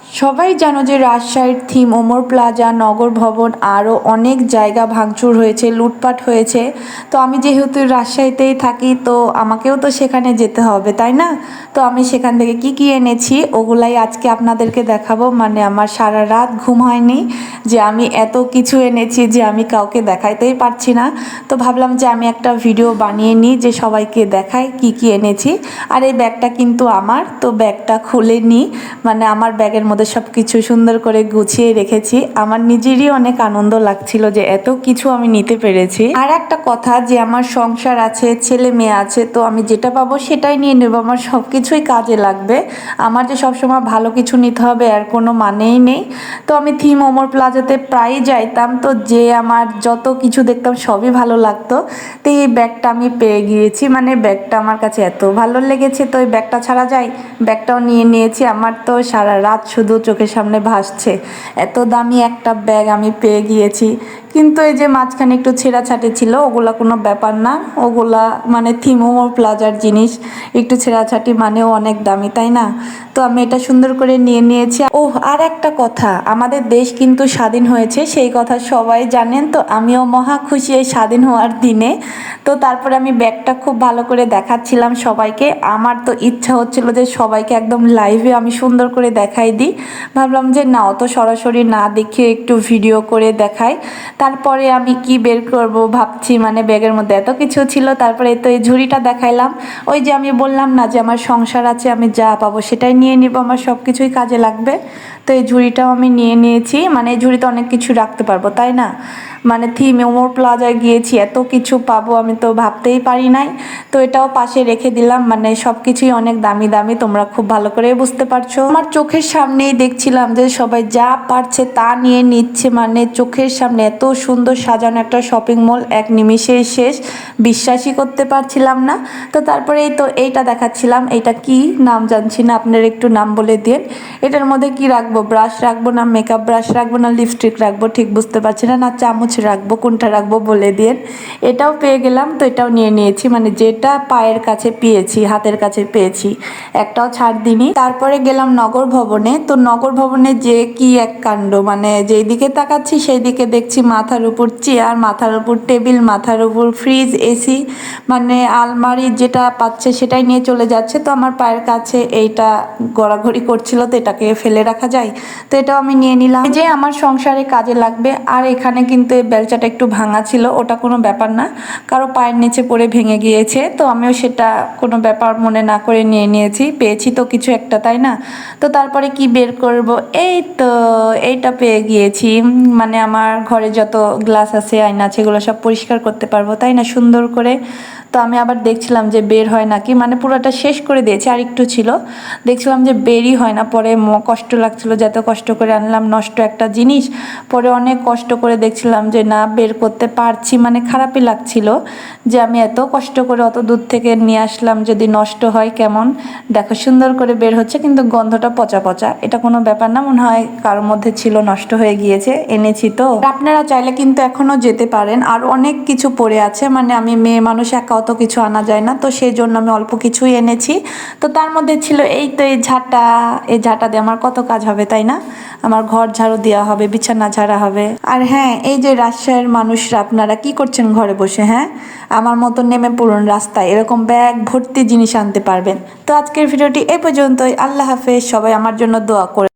সবাই জানো যে রাজশাহীর থিম ওমর প্লাজা, নগর ভবন আরও অনেক জায়গা ভাঙচুর হয়েছে, লুটপাট হয়েছে। তো আমি যেহেতু রাজশাহীতেই থাকি, তো আমাকেও তো সেখানে যেতে হবে, তাই না? তো আমি সেখান থেকে কি কি এনেছি ওগুলাই আজকে আপনাদেরকে দেখাবো। মানে আমার সারা রাত ঘুম হয়নি যে আমি এত কিছু এনেছি যে আমি কাউকে দেখাইতেই পারছি না। তো ভাবলাম যে আমি একটা ভিডিও বানিয়ে নিই, যে সবাইকে দেখাই কি কি এনেছি। আর এই ব্যাগটা কিন্তু আমার, তো ব্যাগটা খুলে নিই। মানে আমার ব্যাগের মধ্যে সব কিছু সুন্দর করে গুছিয়ে রেখেছি। আমার নিজেরই অনেক আনন্দ লাগছিল যে এত কিছু আমি নিতে পেরেছি। আর একটা কথা, যে আমার সংসার আছে, ছেলে মেয়ে আছে, তো আমি যেটা পাবো সেটাই নিয়ে নেব। আমার সব কিছুই কাজে লাগবে। আমার যে সবসময় ভালো কিছু নিতে হবে আর কোনো মানেই নেই। তো আমি থিম ওমর প্লাজাতে প্রায়ই যাইতাম, তো যে আমার যত কিছু দেখতাম সবই ভালো লাগতো। তো এই ব্যাগটা আমি পেয়ে গিয়েছি, মানে ব্যাগটা আমার কাছে এত ভালো লেগেছে, তো এই ব্যাগটা ছাড়া যায়, ব্যাগটাও নিয়ে নিয়েছি। আমার তো সারা রাত শুধু চোখের সামনে ভাসছে, এত দামি একটা ব্যাগ আমি পেয়ে গিয়েছি। কিন্তু এই যে মাঝখানে একটু ছেঁড়াছাটি ছিল, ওগুলা কোনো ব্যাপার না। ওগুলা মানে থিম ওমর প্লাজার জিনিস, একটু ছেঁড়াছাটি মানেও অনেক দামি, তাই না? তো আমি এটা সুন্দর করে নিয়ে নিয়েছি। ও আর একটা কথা, আমাদের দেশ কিন্তু স্বাধীন হয়েছে, সেই কথা সবাই জানেন। তো আমিও মহা খুশি এই স্বাধীন হওয়ার দিনে। তো তারপরে আমি ব্যাগটা খুব ভালো করে দেখাচ্ছিলাম সবাইকে। আমার তো ইচ্ছা হচ্ছিল যে সবাইকে একদম লাইভে আমি সুন্দর করে দেখাই দিই। ভাবলাম যে না, অত সরাসরি না দেখিয়ে একটু ভিডিও করে দেখাই। তারপরে আমি কি বের করব ভাবছি, মানে ব্যাগের মধ্যে এত কিছু ছিল। তারপরে তো এই ঝুড়িটা দেখাইলাম। ওই যে আমি বললাম না যে আমার সংসার আছে, আমি যা পাবো সেটাই নিয়ে নিব, আমার সব কিছুই কাজে লাগবে। তো এই ঝুড়িটাও আমি নিয়ে নিয়েছি, মানে এই ঝুড়িতে অনেক কিছু রাখতে পারবো, তাই না? মানে থিম ওমর প্লাজায় গিয়েছি, এত কিছু পাবো আমি তো ভাবতেই পারি নাই। তো এটাও পাশে রেখে দিলাম। মানে সব কিছুই অনেক দামি দামি, তোমরা খুব ভালো করে বুঝতে পারছো। আমার চোখের সামনেই দেখছিলাম যে সবাই যা পারছে তা নিয়ে নিচ্ছে। মানে চোখের সামনে এত সুন্দর সাজানো একটা শপিং মল, এক নিমিষেই শেষ, বিশ্বাসই করতে পারছিলাম না। তো তারপরে এই তো এইটা দেখাচ্ছিলাম, এইটা কি নাম জানছি না, আপনারা একটু নাম বলে দিন। এটার মধ্যে কি রাখবো, ব্রাশ রাখবো না মেকআপ ব্রাশ রাখবো না লিপস্টিক রাখবো, ঠিক বুঝতে পারছি না, না চামচ রাখবো, কোনটা রাখবো বলে দিন। এটাও পেয়ে গেলাম, তো এটাও নিয়ে নিয়েছি। মানে যেটা পায়ের কাছে পেয়েছি, হাতের কাছে পেয়েছি, একটাও ছাড় দিইনি। তারপরে গেলাম নগর ভবনে। তো নগর ভবনে যে কি এক কাণ্ড, মানে যেই দিকে তাকাচ্ছি সেই দিকে দেখছি মাথার উপর চেয়ার, মাথার উপর টেবিল, মাথার উপর ফ্রিজ, এসি, মানে আলমারি যেটা পাচ্ছে সেটাই নিয়ে চলে যাচ্ছে। তো আমার পায়ের কাছে এইটা গড়াগড়ি করছিল, তো এটাকে ফেলে রাখা যায়? তো এটাও আমি নিয়ে নিলাম, যে আমার সংসারে কাজে লাগবে। আর এখানে কিন্তু এই বেলচাটা একটু ভাঙা ছিল, ওটা কোনো ব্যাপার না, কারো পায়ের নিচে পড়ে ভেঙে গিয়েছে। তো আমিও সেটা কোনো ব্যাপার মনে না করে নিয়ে নিয়েছি, পেয়েছি তো কিছু একটা, তাই না? তো তারপরে কি বের করব, এই তো এইটা পেয়ে গিয়েছি। মানে আমার ঘরে যত গ্লাস আছে, আয়না আছে, এগুলো সব পরিষ্কার করতে পারবো, তাই না, সুন্দর করে। তো আমি আবার দেখছিলাম যে বের হয় নাকি, মানে পুরোটা শেষ করে দিয়েছি, আর একটু ছিল, দেখছিলাম যে বেরই হয় না। পরে কষ্ট লাগছিল, যে এত কষ্ট করে আনলাম, নষ্ট একটা জিনিস। পরে অনেক কষ্ট করে দেখছিলাম যে না, বের করতে পারছি, মানে খারাপই লাগছিল যে আমি এত কষ্ট করে অত দূর থেকে নিয়ে আসলাম, যদি নষ্ট হয় কেমন। দেখো সুন্দর করে বের হচ্ছে, কিন্তু গন্ধটা পচা পচা, এটা কোনো ব্যাপার না, মনে হয় কারোর মধ্যে ছিল, নষ্ট হয়ে গিয়েছে, এনেছি তো। আপনারা চাইলে কিন্তু এখনো যেতে পারেন, আর অনেক কিছু পড়ে আছে। মানে আমি মেয়ে মানুষ, একা অত কিছু আনা যায় না, তো সেই জন্য আমি অল্প কিছুই এনেছি। তো তার মধ্যে ছিল এই তো এই ঝাঁটা। এই ঝাঁটা দিয়ে আমার কত কাজ হবে, তাই না? আমার ঘর ঝাড়ু দেওয়া হবে, বিছানা ঝাড়া হবে। আর হ্যাঁ, এই যে রাজশাহীর মানুষরা, আপনারা কি করছেন ঘরে বসে? হ্যাঁ, আমার মতো নেমে পড়ুন রাস্তায়, এরকম ব্যাগ ভর্তি জিনিস আনতে পারবেন। তো আজকের ভিডিওটি এই পর্যন্তই। আল্লাহ হাফেজ, সবাই আমার জন্য দোয়া করে